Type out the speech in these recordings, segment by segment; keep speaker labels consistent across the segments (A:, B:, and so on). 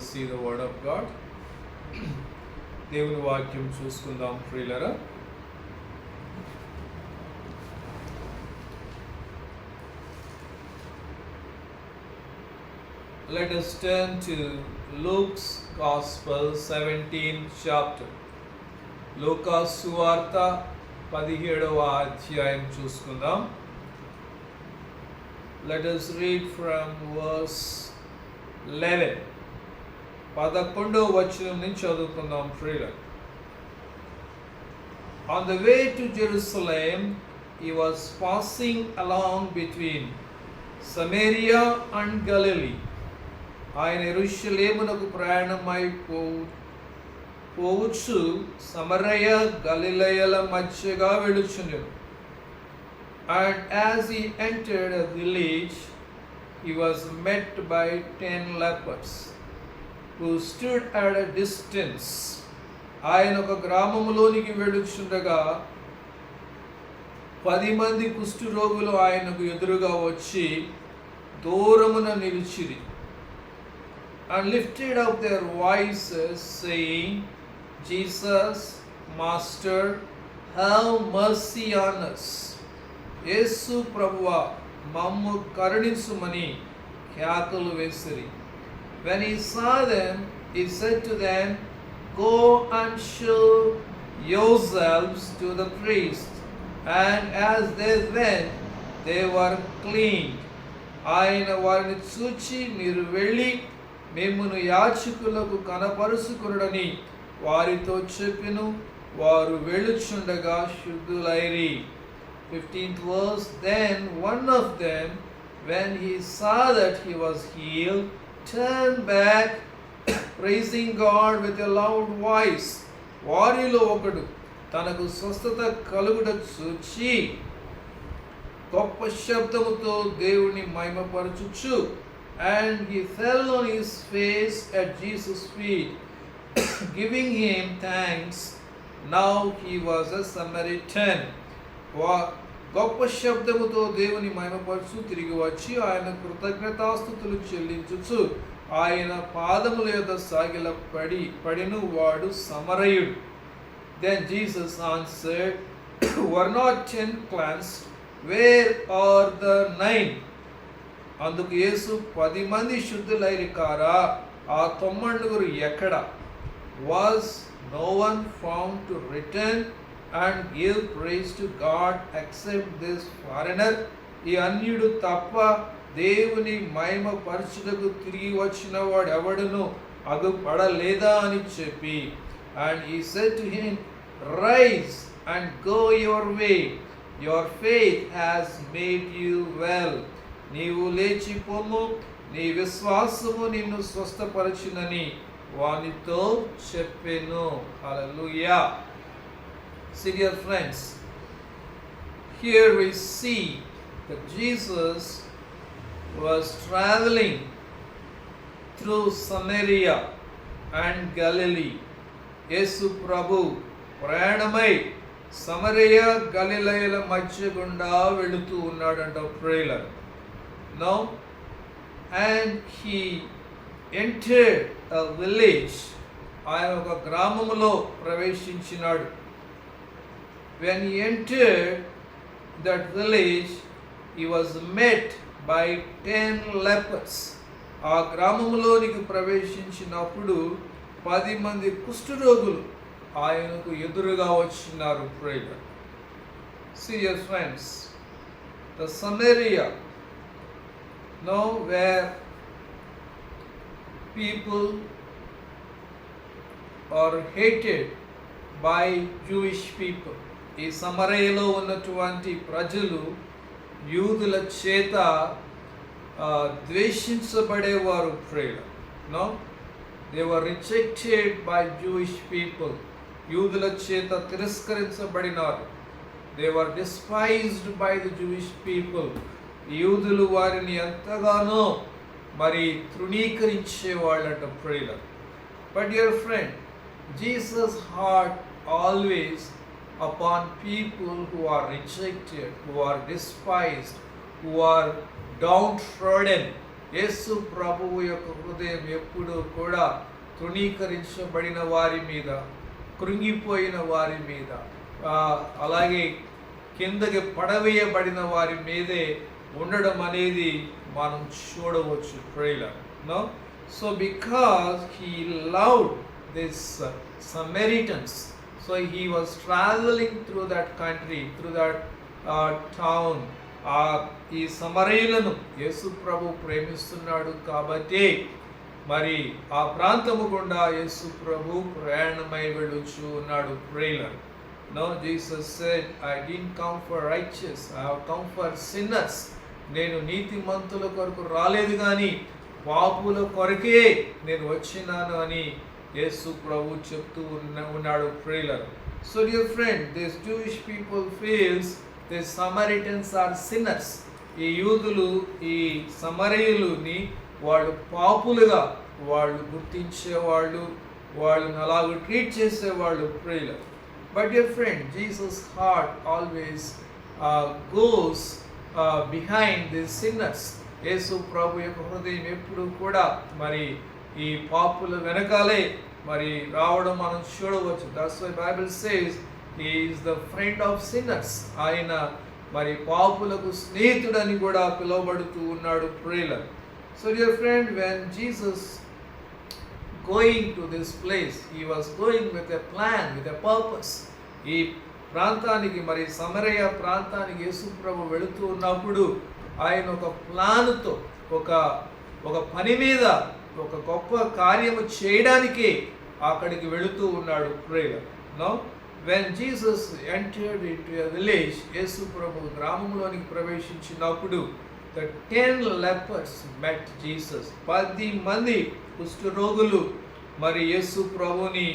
A: will see the word of God. దేవుని వాక్యం చూసుకుందాం ప్రియులారా. Let us turn to Luke's Gospel 17th chapter. లూకా సువార్త 17వ అధ్యాయం చూసుకుందాం. Let us read from verse 11. 11వ వచనం నుంచి చదువుకుందాం ప్రియులారా. On the way to Jerusalem, he was passing along between Samaria and Galilee. ఆయన యెరూషలేమునకు ప్రయాణమై పోవచ్చు సమరయ గలిలయల మధ్యగా వెళుచుండెను. And as he entered a village, he was met by 10 lepers, who stood at a distance. ఆయన ఒక గ్రామములోనికి వెళుచుండగా 10 మంది కుష్టు రోగులు ఆయనకు ఎదురుగా వచ్చి దూరమున నిలిచిరి. And lifted up their voices, saying, Jesus, Master, have mercy on us. యేసు ప్రభువా మమ్ము కరుణించుమని కేకలు వేసిరి. When he saw them, he said to them, Go and show yourselves to the priest. And as they went, they were cleaned. ఆయన వారిని చూచి, మీరు వెళ్ళి మిమ్మును యాజకులకు కనపరుచుకొనుడని వారితో చెప్పెను. వారు వెళ్ళుచుండగా శుద్ధులైరి. 15th verse. Then one of them, when he saw that he was healed, turned back, praising God with a loud voice. వారిలో ఒకడు తనకు స్వస్థత కలుగుట చూచి గొప్ప శబ్దముతో దేవుని మహిమపరచుచు, and he fell on his face at Jesus' feet, giving him thanks. Now he was a Samaritan. గొప్ప శబ్దముతో దేవుని మహిమపరచు తిరిగి వచ్చి ఆయన కృతజ్ఞతాస్తుతులు చెల్లించుచు ఆయన పాదముల యొద్ద సాగిల పడిను వాడు సమరయుడు. Then Jesus answered, Were not 10 cleansed? Where are the 9? అందుకు యేసు 10 మంది శుద్ధులైరి కారా, ఆ 9 ఎక్కడ? Was no one found to return and give praise to God except this foreigner? ఈ అన్యుడు తప్ప దేవుని మహిమ పరచుటకు తిరిగి వచ్చిన వాడు ఎవడును అగుపడలేదా అని చెప్పి, and he said to him, Rise and go your way, your faith has made you well. నీవు లేచి పొమ్ము, నీ విశ్వాసము నిన్ను స్వస్థపరచునని వానితో చెప్పెను. హల్లెలూయా. See, dear friends, here we see that Jesus was traveling through Samaria and Galilee. యేసు ప్రభు ప్రయాణమై సమరయ గలిలయల మధ్య గుండా వెళుతూ ఉన్నాడంట ప్రియులారా. Now, and he entered a village. ఆయన ఒక గ్రామములో ప్రవేశించినాడు. When he entered that village, he was met by 10 lepers. ఆ గ్రామములోనికి ప్రవేశించినప్పుడు 10 మంది కుష్ఠరోగులు ఆయనకు ఎదురుగా వచ్చినారు ప్రియులారా. See, dear friends, the Samaria, where people are hated by Jewish people. ఈ సమరయలో ఉన్నటువంటి ప్రజలు యూదుల చేత ద్వేషించబడేవారు ప్రియులారా. They were rejected by Jewish people. యూదుల చేత తిరస్కరించబడినారు. They were despised by the Jewish people. యూదులు వారిని ఎంతగానో మరి తృణీకరించేవాళ్ళంట ప్రియులారా. But dear friend, Jesus' heart always upon people who are rejected, who are despised, who are downtrodden. యేసు ప్రభువు యొక్క హృదయం ఎప్పుడు కూడా తృణీకరించబడిన వారి మీద, కృంగిపోయిన వారి మీద, అలాగే కిందకి పడవేయబడిన వారి మీదే ఉండడం అనేది మనం చూడవచ్చు prayer. Now so because he loved this Samaritans, so he was traveling through that country, through that town. ఈ సమరయులను యేసు ప్రభు ప్రేమిస్తున్నాడు కాబట్టి మరి ఆ ప్రాంతము గుండా యేసు ప్రభు ప్రయాణమై వెళ్ళుచు ఉన్నాడు prayer. No, Jesus said, I didn't come for righteous, I have come for sinners. నేను నీతిమంతుల కొరకు రాలేదు కానీ పాపుల కొరకే నేను వచ్చినాను అని యేసు ప్రభు చెప్తూ ఉన్నాడు prayer. So dear friend, these Jewish people feels the Samaritans are sinners. ఈ యూదులు ఈ సమరయులని వాళ్ళు పాపులుగా వాళ్ళు గుర్తించేవాళ్ళు, వాళ్ళని అలాగ ట్రీట్ చేసేవాళ్ళు prayer. But dear friend, Jesus' heart always goes behind these sinners. యేసు ప్రభు యొక్క హృదయం ఎప్పుడు కూడా మరి ఈ పాపుల వెనకాలే మరి రావడం మనం చూడవచ్చు. That's why Bible says he is the friend of sinners. ఆయన మరి పాపులకు స్నేహితుడని కూడా పిలువబడుతూ ఉన్నాడు prayer. So dear friend, when Jesus going to this place, he was going with a plan, with a purpose. ఈ ప్రాంతానికి మరి సమరయ ప్రాంతానికి యేసు ప్రభు వెళుతూ ఉన్నప్పుడు ఆయన ఒక ప్లాన్తో ఒక పని మీద ఒక గొప్ప కార్యము చేయడానికి అక్కడికి వెళుతూ ఉన్నాడు prayer. Now when Jesus entered into a village, యేసు ప్రభు గ్రామంలోనికి ప్రవేశించినప్పుడు the 10 lepers met Jesus. 10 మంది కుష్ఠరోగులు మరి యేసు ప్రభుని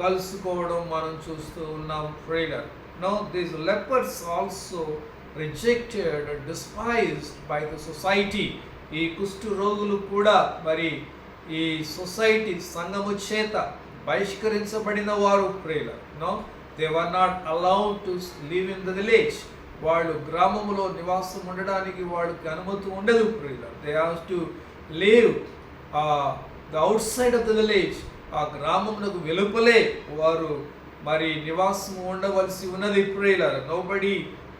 A: కలుసుకోవడం మనం చూస్తూ ఉన్నాం prayer. Now these lepers also rejected and despised by the society. ఈ కుష్ఠరోగులు కూడా మరి ఈ సొసైటీ సంఘము చేత బహిష్కరించబడిన వారు prayer. No, they were not allowed to live in the village. వాళ్ళు గ్రామంలో నివాసం ఉండడానికి వాళ్ళకి అనుమతి ఉండదు prayer. They have to live the outside of the village. ఆ గ్రామమునకు వెలుపలే వారు మరి నివాసం ఉండవలసి ఉన్నది prayer. Nobody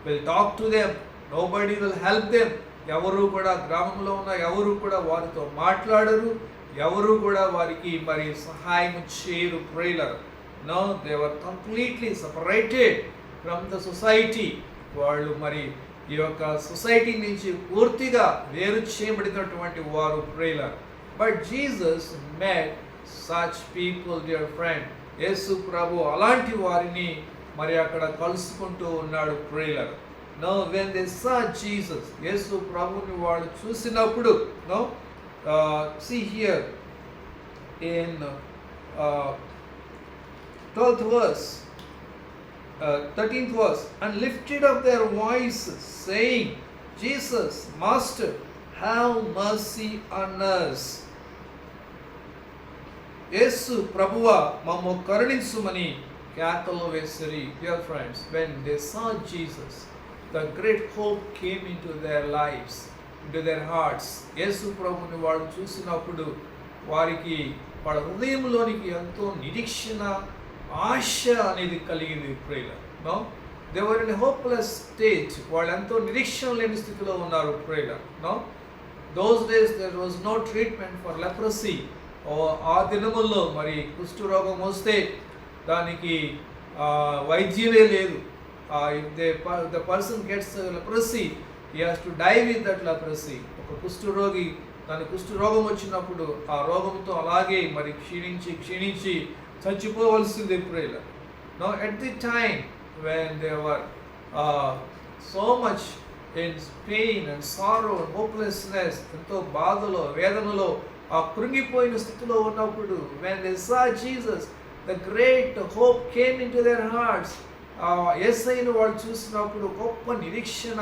A: will talk to them, nobody will help them. ఎవరు కూడా గ్రామంలో ఉన్న ఎవరు కూడా వారితో మాట్లాడరు, ఎవరు కూడా వారికి మరి సహాయం చేయరు prayer. No, they were completely separated from the society. వాళ్ళు మరి ఈ యొక్క సొసైటీ నుంచి పూర్తిగా వేరు చేయబడినటువంటి వారు prayer. But Jesus met such people, dear friend. యేసు ప్రభు అలాంటి వారిని మరి అక్కడ కలుసుకుంటూ ఉన్నాడు prayer. Now when they saw Jesus, యేసు ప్రభుని వాళ్ళు చూసినప్పుడు, no, see here in 12th verse, 13th verse, and lifted up their voices, saying, Jesus, Master, have mercy on us. యేసు ప్రభువా మమ్ము కరుణించుమని కేకలు వేసిరి. Dear friends, when they saw Jesus, the great hope came into their lives, into their hearts. యేసు ప్రభుని వాళ్ళు చూసినప్పుడు వారికి వాళ్ళ హృదయంలోనికి ఎంతో నిరీక్షణ, ఆశ అనేది కలిగింది prayer. No, they were in a hopeless state. వాళ్ళు ఎంతో నిరీక్షణ లేని స్థితిలో ఉన్నారు prayer. No, those days there was no treatment for leprosy. ఆ దినముల్లో మరి కుష్ఠరోగం వస్తే దానికి వైద్యమే లేదు. If the person gets leprosy, he has to die with that leprosy. ఒక కుష్ఠరోగి తన కుష్ఠరోగం వచ్చినప్పుడు ఆ రోగంతో అలాగే మరి క్షీణించి చచ్చిపోవలసింది prayer. Now at the time when they were so much in pain and sorrow and hopelessness, ఎంతో బాధలో వేదనలో ఆ కృంగిపోయిన స్థితిలో ఉన్నప్పుడు, when they saw Jesus, the great hope came into their hearts. యేసయ్యను వాళ్ళు చూసినప్పుడు గొప్ప నిరీక్షణ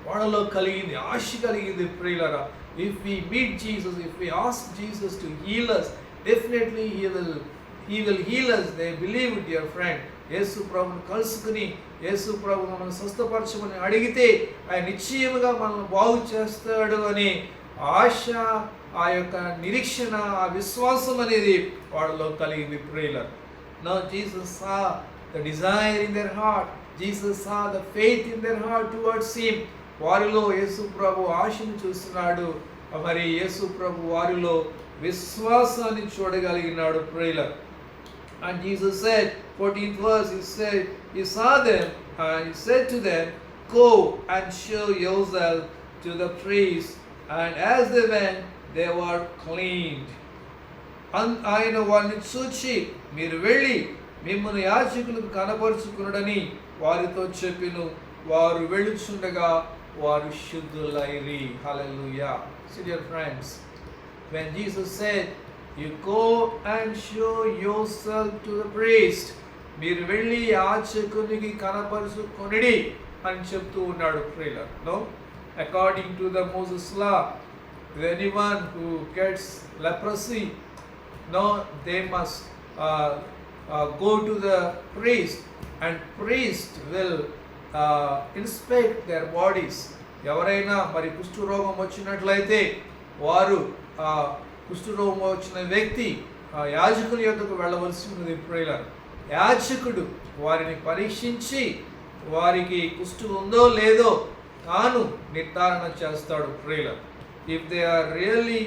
A: వాళ్ళలో కలిగింది, ఆశ కలిగింది ప్రియులారా. If we meet Jesus, if we ask Jesus to heal us, definitely he will heal us. They believe, dear friend. యేసు ప్రభుని కలుసుకుని యేసు ప్రభు మనల్ని స్వస్థపరచమని అడిగితే ఆయన నిశ్చయముగా మనల్ని బాగు చేస్తాడు అని ఆశ ఆ యొక్క నిరీక్షణ, ఆ విశ్వాసం అనేది వాళ్ళలో కలిగింది ప్రియులారా. Now Jesus saw the desire in their heart. Jesus saw the faith in their heart towards him. వారిలో యేసు ప్రభు ఆశను చూస్తున్నాడు. మరి యేసు ప్రభు వారిలో విశ్వాసాన్ని చూడగలిగినాడు ప్రియులారా. And Jesus said, 14th verse, he saw them and he said to them, go and show yourself to the priest. And as they went, they were cleaned. ఆయన వారిని చూచి, మీరు వెళ్ళి మిమ్మల్ని యాజకులకు కనపరుచుకునుడని వారితో చెప్పిను. వారు వెళ్ళుచుండగా వారు శుద్ధులైరి. హల్లెలూయా. See, dear friends, when Jesus said, you go and show yourself to the priest, మీరు వెళ్ళి యాజకునికి కనపరుచుకొనిడి అని చెప్తూ ఉన్నాడు ప్రియులారా. No, according to the Moses law, anyone who gets leprosy, no, they must go to the priest, and priest will inspect their bodies. ఎవరైనా మరి కుష్ఠరోగం వచ్చినట్లయితే వారు కుష్ఠరోగం వచ్చిన వ్యక్తి యాజకుని యొద్దకు వెళ్ళవలసి ఉన్నది ప్రియులారా. యాజకుడు వారిని పరీక్షించి వారికి కుష్ఠు ఉందో లేదో తాను నిర్ధారణ చేస్తాడు ప్రియులారా. If they are really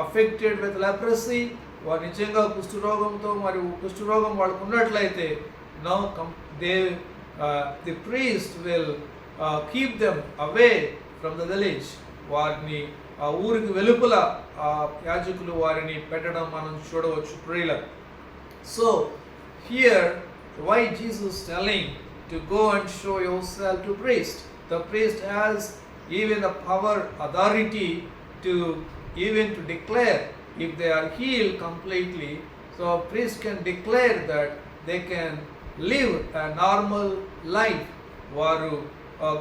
A: affected with leprosy, వారు నిజంగా కుష్ఠరోగంతో మరి కుష్ఠరోగం వాళ్ళకు ఉన్నట్లయితే now the priest will keep them away from the village. వారిని ఆ ఊరికి వెలుపల ఆ యాజకులు వారిని పెట్టడం మనం చూడవచ్చు ప్రియులారా. So here why Jesus telling to go and show yourself to priest. The priest has even the power, authority to even to declare if they are healed completely. So a priest can declare that they can live a normal life. వారు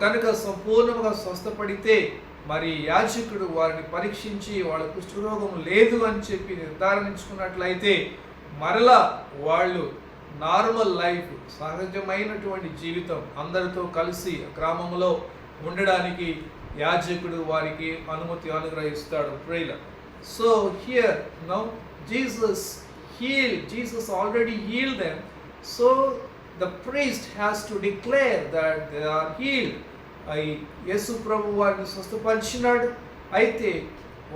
A: కనుక సంపూర్ణంగా స్వస్థపడితే మరి యాజకుడు వారిని పరీక్షించి వాళ్ళ కుష్ఠరోగం లేదు అని చెప్పి నిర్ధారించుకున్నట్లయితే మరలా వాళ్ళు నార్మల్ లైఫ్, సహజమైనటువంటి జీవితం, అందరితో కలిసి గ్రామంలో ఉండడానికి యాజకుడు వారికి అనుమతి అనుగ్రహిస్తాడు ప్రియులారా. So here now Jesus already healed them, so the priest has to declare that they are healed. యేసు ప్రభు వారిని స్వస్థపరిచినాడు, అయితే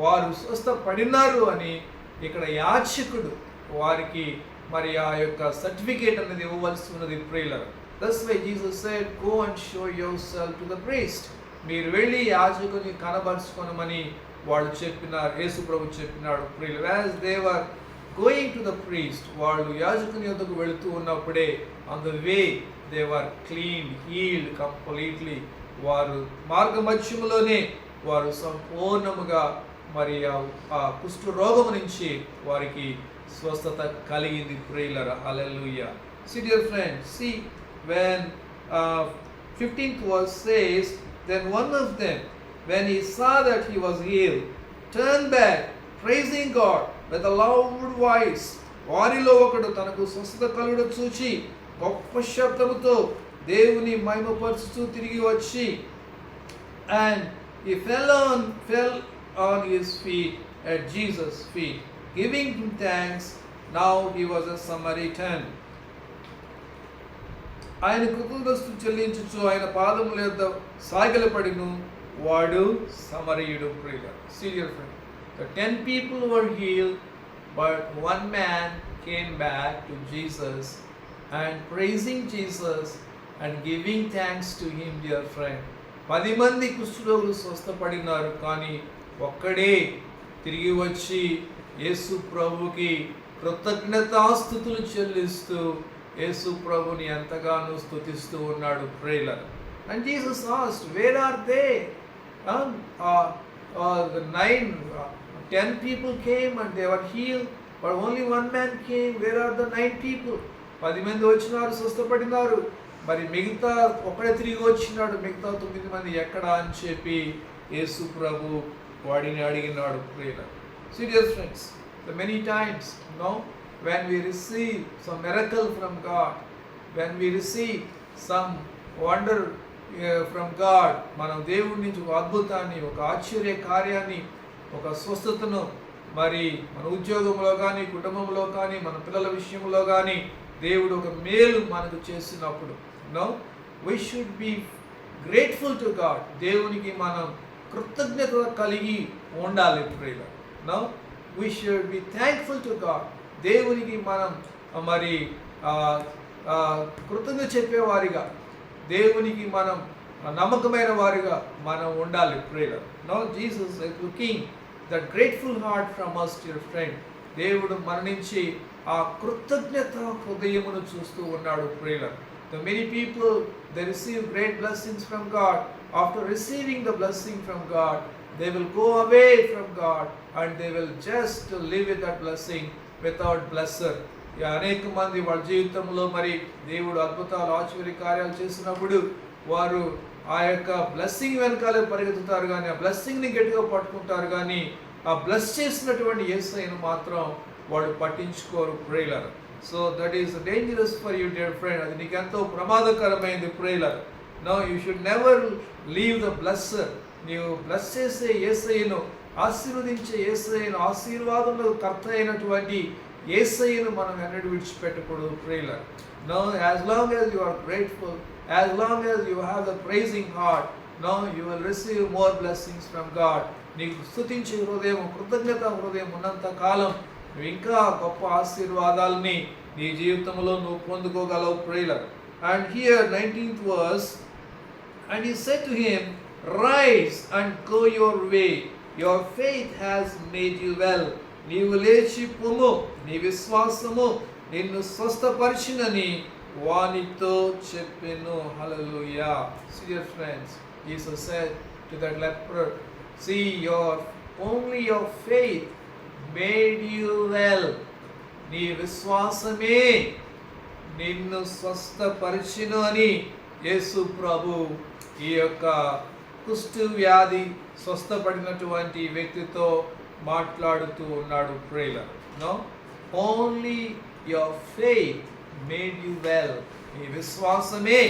A: వారు స్వస్థపడినారు అని ఇక్కడ యాజకుడు వారికి మరి ఆ యొక్క సర్టిఫికేట్ అనేది ఇవ్వవలసి ఉన్నది ప్రియులారా. That's why Jesus said, go and show yourself to the priest. మీరు వెళ్ళి యాజకుని కనబరుచుకొనమని వాళ్ళు చెప్పినారు, యేసు ప్రభు చెప్పినాడు ప్రియులారా. As they were going to the priest, వాళ్ళు యాజకుని యొద్దకు వెళుతూ ఉన్నప్పుడే on the way they were cleaned, healed completely. వారు మార్గమధ్యములోనే వారు సంపూర్ణముగా మరి ఆ కుష్ఠ రోగం నుంచి వారికి స్వస్థత కలిగింది ప్రియులారా. హల్లెలూయా. See, dear friends, see when 15th verse says, then one of them, when he saw that he was healed, turned back, praising God with a loud voice. వారిలో ఒకడు తనకు స్వస్థత కలుగుట చూచి గొప్ప శబ్దముతో దేవుని మహిమపరుచుతూ తిరిగి వచ్చి, and he fell on his feet at Jesus' feet, giving him thanks. Now he was a Samaritan. ఆయన కృతజ్ఞతలు చెల్లించుచు ఆయన పాదముల యొద్ద సాగిలపడిను. వాడు సమరయుడు ప్రియులారా. See, dear friend, the 10 people were healed, but one man came back to Jesus and praising Jesus and giving thanks to him, dear friend. 10 మంది కుష్ఠరోగులు స్వస్థపడినారు, కానీ ఒక్కడే తిరిగి వచ్చి యేసు ప్రభుకి కృతజ్ఞతాస్తుతులు చెల్లిస్తూ యేసు ప్రభుని ఎంతగానో స్తుతిస్తూ ఉన్నాడు ప్రియులారా. And Jesus asked, where are they? The 10 people came and they were healed, but only one man came. Where are the 9 people? 10 మంది వచ్చినారు, స్వస్థపడినారు, మరి మిగతా ఒకడే తిరిగి వచ్చినాడు, మిగతా 9 మంది ఎక్కడ అని చెప్పి యేసు ప్రభు వాడిని అడిగినాడు ప్రియులారా. See, dear friends, the many times, when we receive some miracle from God, when we receive some wonder from God, మనం దేవుడి నుంచి ఒక అద్భుతాన్ని, ఒక ఆశ్చర్య కార్యాన్ని, ఒక స్వస్థతను మరి మన ఉద్యోగంలో కానీ, కుటుంబంలో కానీ, మన పిల్లల విషయంలో కానీ దేవుడు ఒక మేలు మనకు చేసినప్పుడు we should be grateful to God. దేవునికి మనం కృతజ్ఞత కలిగి ఉండాలి ప్రియులారా. we should be thankful to God. దేవునికి మనం మరి కృతజ్ఞత చెప్పేవారిగా, దేవునికి మనం నమ్మకమైన వారిగా మనం ఉండాలి ప్రియులారా. Jesus is looking that grateful heart from us, dear friend. దేవుడు మన నుంచి ఆ కృతజ్ఞత హృదయమును చూస్తూ ఉన్నాడు ప్రియులారా. The many people, they receive great blessings from God. After receiving the blessing from God, they will go away from God and they will just live with that blessing without blesser. అనేక మంది వాళ్ళ జీవితంలో మరి దేవుడు అద్భుతాలు ఆశ్చర్య కార్యాలు చేసినప్పుడు వారు ఆ యొక్క బ్లెస్సింగ్ వెనకాలే పరిగెత్తుతారు, కానీ ఆ బ్లెస్సింగ్ని గట్టిగా పట్టుకుంటారు, కానీ ఆ బ్లెస్ చేసినటువంటి యేసయ్యను మాత్రం వాళ్ళు పట్టించుకోరు ప్రియులారా. So that is dangerous for you dear friend. అది నీకు ఎంతో ప్రమాదకరమైంది ప్రియులారా. You should never leave the బ్లెస్సర్. నీవు బ్లెస్ చేసే యేసయ్యను, ఆశీర్వదించే యేసయ్యను, ఆశీర్వాదంలో కర్త అయినటువంటి యేసయ్యను మనం ఎన్నడూ విడిచిపెట్టకూడదు ప్రియులారా. As long as you are grateful, as long as you have the praising heart, you will receive more blessings from God. నీకు స్తుతించే హృదయం, కృతజ్ఞత హృదయం ఉన్నంత కాలం నువ్వు ఇంకా గొప్ప ఆశీర్వాదాలని నీ జీవితంలో నువ్వు పొందుకోగలవు ప్రియులారా. And here 19th verse, and he said to him, rise and go your way, your faith has made you well. నీవు లేచి పొమ్ము, నీ విశ్వాసము నిన్ను స్వస్థపరిచినని వానితో చెప్పెను. హల్లెలూయా. See dear friends, Jesus said to that leper, see, only your faith made you well. నీ విశ్వాసమే నిన్ను స్వస్థపరిచిను అని యేసు ప్రభు ఈ యొక్క కుష్టు వ్యాధి స్వస్థపడినటువంటి వ్యక్తితో మాట్లాడుతూ ఉన్నాడు ప్రియులారా. Only your faith made you well. నీ విశ్వాసమే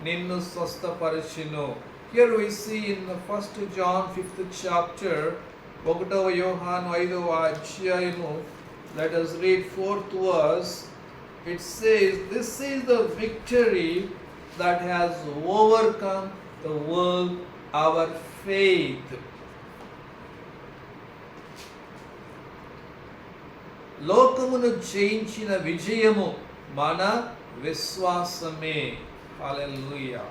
A: నిన్ను స్వస్థపరిచిను. Here we see in the 1 John 5th chapter, 1వ యోహాను 5వ అధ్యాయము, let us read 4th verse. It says, this is the victory that has overcome the world, our faith. లోకమును జయించిన విజయము మన విశ్వాసమే. హల్లెలూయా.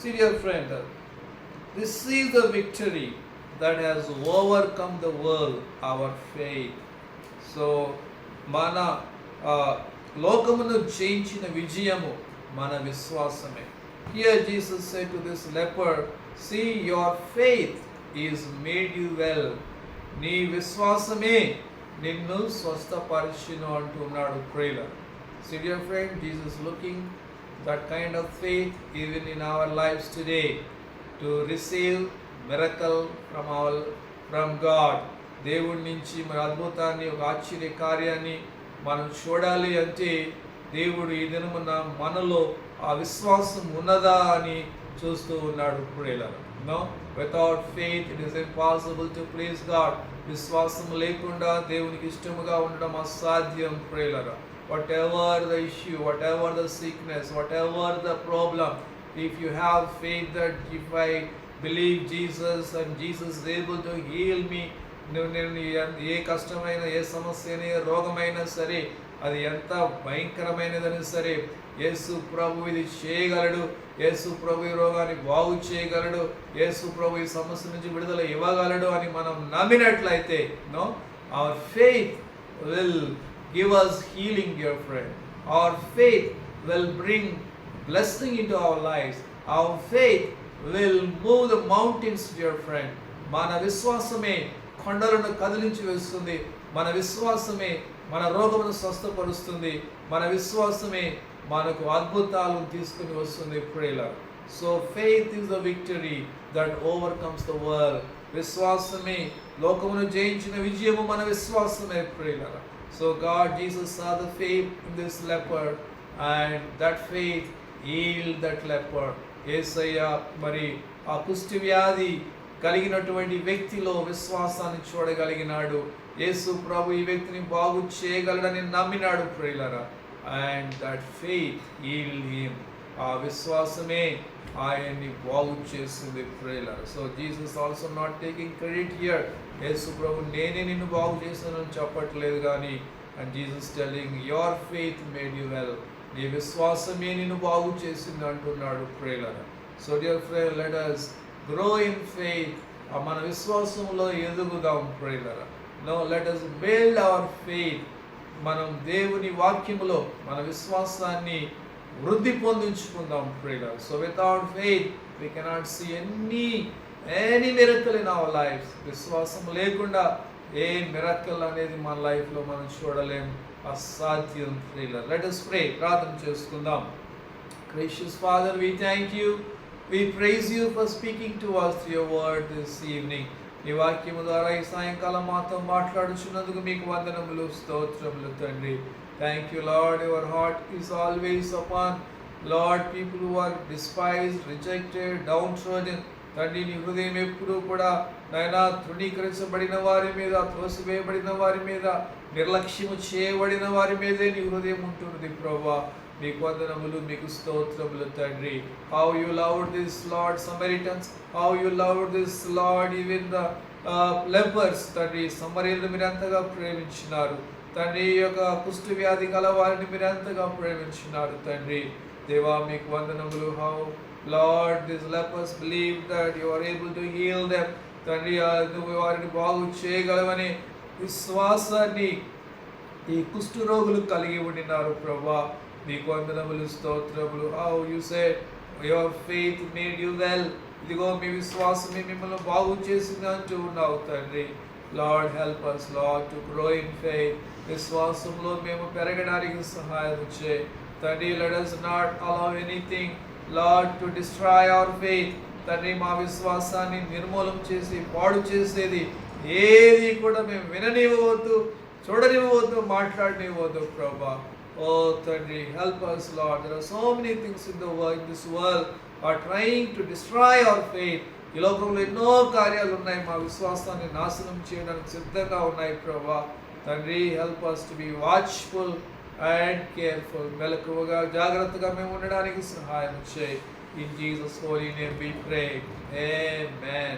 A: See dear friend, this is the victory that has overcome the world, our faith. So మన లోకమును జయించిన విజయము మన విశ్వాసమే. Here Jesus said to this leper, see, your faith is made you well. నీ విశ్వాసమే నిన్ను స్వస్థపరిచిను అంటున్నాడు ప్రియులారా. See dear friend, Jesus looking that kind of faith even in our lives today to receive miracle from God. దేవుడి నుంచి మన అద్భుతాన్ని, ఒక ఆశ్చర్య కార్యాన్ని మనం చూడాలి అంటే దేవుడు ఈ దినమున మనలో ఆ విశ్వాసం ఉన్నదా అని చూస్తూ ఉన్నాడు ప్రియులారా. Without faith it is impossible to please God. విశ్వాసం లేకుండా దేవునికి ఇష్టముగా ఉండడం అసాధ్యం ప్రియులారా. Whatever the issue, whatever the sickness, whatever the problem, if you have faith that if I believe Jesus and Jesus is able to heal me, నేను ఏ కష్టమైన, ఏ సమస్యని, రోగమైనా సరే, అది ఎంత భయంకరమైనదని సరే, యేసు ప్రభు ఇది చేయగలడు, యేసు ప్రభు ఈ రోగాన్ని బాగు చేయగలడు, యేసు ప్రభు ఈ సమస్య నుంచి విడుదల ఇవ్వగలడు అని మనం నమ్మినట్లయితే, our faith will give us healing, dear friend. Our faith will bring blessing into our lives. Our faith will move the mountains, dear friend. మన విశ్వాసమే కొండలను కదిలించి వేస్తుంది. మన విశ్వాసమే మన రోగమును స్వస్థపరుస్తుంది. మన విశ్వాసమే మనకు అద్భుతాలను తీసుకుని వస్తుంది ప్రియులారా. So faith is the victory that overcomes the world. విశ్వాసమే లోకమును జయించిన విజయము మన విశ్వాసమే ప్రియులారా. So God, Jesus saw the faith in this leper and that faith healed that leper. యేసయ్య మరి ఆ కుష్టి వ్యాధి కలిగినటువంటి వ్యక్తిలో విశ్వాసాన్ని చూడగలిగినాడు. యేసు ప్రభు ఈ వ్యక్తిని బాగు చేయగలడని నమ్మినాడు ప్రియులారా. And that faith healed him. ఆ విశ్వాసమే ఆయన్ని బాగు చేస్తుంది ప్రియులారా. So Jesus also not taking credit here. యేసు ప్రభు నేనే నిన్ను బాగు చేశానని చెప్పట్లేదు, కానీ and Jesus telling your faith made you well. నీ విశ్వాసమే నిన్ను బాగు చేసింది అంటున్నాడు ప్రియులారా. So dear friend, let us grow in faith. మన విశ్వాసంలో ఎదుగుదాం ప్రియులారా. No, let us build our faith. మనం దేవుని వాక్యములో మన విశ్వాసాన్ని వృద్ధి పొందించుకుందాం ప్రియులారా. So without faith we cannot see any miracle in our lives. విశ్వాసం లేకుండా ఏ మిరకల్ అనేది మన లైఫ్లో మనం చూడలేం, అసాధ్యం ప్రియులారా. Let us pray. ప్రార్థన చేసుకుందాం. Gracious Father, we thank you. We praise you for speaking to us through your word this evening. నీ వాక్యము ద్వారా ఈ సాయంకాలం మాతో మాట్లాడుచున్నందుకు మీకు వందనములు, స్తోత్రములు తండ్రి. Thank you, Lord. Your heart is always upon, Lord, people who are despised, rejected, downtrodden. తండ్రి, నీ హృదయం ఎప్పుడూ కూడా నాయనా తృణీకరించబడిన వారి మీద, త్రోసివేయబడిన వారి మీద, నిర్లక్ష్యము చేయబడిన వారి మీదే నీ హృదయం ఉంటుంది ప్రభువా. మీకు వందనములు, మీకు స్తోత్రములు తండ్రి. How you loved this lord Samaritans, how you loved this lord even the lepers. తండ్రి, సమరీయులను మీరు ఎంతగా ప్రేమించినారు తండ్రి. ఈ యొక్క కుష్టు వ్యాధి గల వారిని మీరు ఎంతగా ప్రేమించినారు తండ్రి. దేవా, మీకు వందనములు. How Lord, these lepers believed that you are able to heal them. తండ్రి, నువ్వు వారిని బాగు చేయగలవని విశ్వాసాన్ని ఈ కుష్టు రోగులు కలిగి ఉండినారు ప్రభువా. మీకు వందనములు, స్తోత్రములు. How you said your faith made you well. ఇదిగో మీ విశ్వాసమే మిమ్మల్ని బాగు చేసింది అంటూ ఉన్నావు తండ్రి. Lord, help us, Lord, to grow in faith. విశ్వాసంలో మేము పెరగడానికి సహాయం చేయి తండ్రి. Let us not allow anything, Lord, to destroy our faith. తండ్రి, మా విశ్వాసాన్ని నిర్మూలం చేసి పాడు చేసేది ఏది కూడా మేము విననివ్వవద్దు, చూడనివ్వవద్దు, మాట్లాడనివ్వద్దు ప్రభా. ఓ తండ్రి, help us, Lord. There are so many things in this world are trying to destroy our faith. ఈ లోకంలో ఎన్నో కార్యాలు ఉన్నాయి మా విశ్వాసాన్ని నాశనం చేయడానికి సిద్ధంగా ఉన్నాయి ప్రభా. తండ్రి, help us to be watchful and careful. మెలకువగా, జాగ్రత్తగా మేము ఉండడానికి సహాయం చేయి. In Jesus' holy name we pray. Amen.